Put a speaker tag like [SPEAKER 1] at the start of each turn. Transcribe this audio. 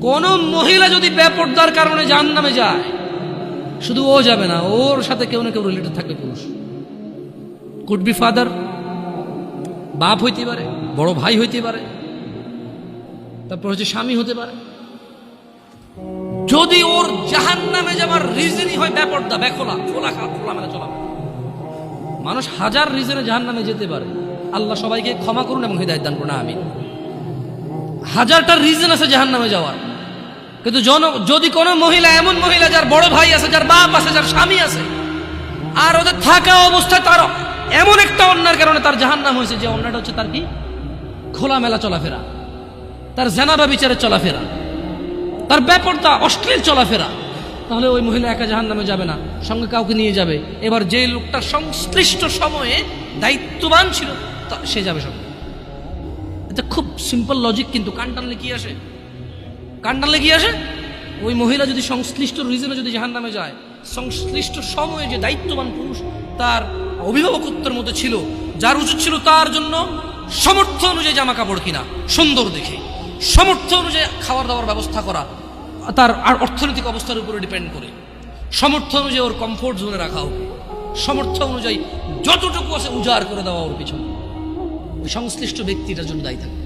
[SPEAKER 1] কোন মহিলা যদি বেপরদার কারণে জাহান্নামে যায়, শুধু ও যাবে না, ওর সাথে কেউ না কেউ রিলেটেড থাকবে পুরুষ। কুড বি ফাদার, বাপ হইতে পারে, বড় ভাই হইতে পারে, তারপর হচ্ছে স্বামী হতে পারে। যদি ওর জাহান্নামে যাওয়ার রিজনই হয় বেপরদা, বেখোলা, খোলামেলা চলা। মানুষ হাজার রিজনে জাহান্নামে যেতে পারে, আল্লাহ সবাইকে ক্ষমা করুন এবং হিদায়াত দান করুন, আমিন। হাজারটা রিজন আছে জাহান্নামে যাওয়ার, কিন্তু যদি কোনো মহিলা, এমন মহিলা যার বড় ভাই আছে, যার বাপ আছে, যার স্বামী আছে, আর ওদের থাকা অবস্থায় তার এমন একটা অন্যায়ের কারণে তার জাহান্নাম হয়েছে, যে অন্যটা হচ্ছে তার কি খোলামেলা চলাফেরা, তার জেনাবা বিচারের চলাফেরা, তার বেপরদা অশ্লীল চলাফেরা, তাহলে ওই মহিলা একা জাহান্নামে যাবে না, সঙ্গে কাউকে নিয়ে যাবে। এবার যে লোকটা সংশ্লিষ্ট সময়ে দায়িত্ববান ছিল সে যাবে সঙ্গে। এটা খুব সিম্পল লজিক, কিন্তু কান টানলে কি আসে? কান টানলে কি আসে? ওই মহিলা যদি সংশ্লিষ্ট রিজনে যদি জাহান্নামে যায়, সংশ্লিষ্ট সময়ে যে দায়িত্ববান পুরুষ তার অভিভাবকত্বের মধ্যে ছিল, যার উচিত ছিল তার জন্য সামর্থ্য অনুযায়ী জামা কাপড় কিনা সুন্দর দেখে, সামর্থ্য অনুযায়ী খাবার দাবার ব্যবস্থা করা, তার আর অর্থনৈতিক অবস্থার উপরে ডিপেন্ড করে, সামর্থ্য অনুযায়ী ওর কমফোর্ট জোনে রাখা হোক, সামর্থ্য অনুযায়ী যতটুকু আছে উজাড় করে দেওয়া ওর পিছনে, ওই সংশ্লিষ্ট ব্যক্তিটার জন্য দায়ী থাকে।